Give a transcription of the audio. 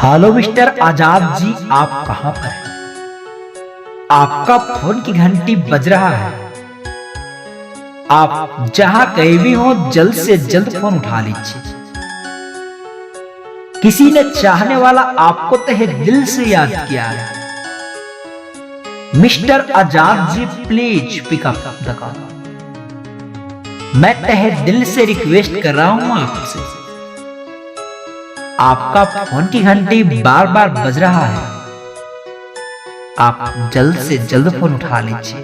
Hello mister Azad जी, आप कहां पर हैं? आपका फोन की घंटी बज रहा है। आप जहां कहीं भी हो जल्द से जल्द फोन उठा लीजिए। किसी ने चाहने वाला आपको तहे दिल से याद किया है। Mister Azad ji please pick up the call. मैं तहे दिल से रिक्वेस्ट कर रहा हूं आपसे। आपका फोन की घंटी बार बार बज रहा है। आप जल्द से जल्द फोन उठा लीजिए।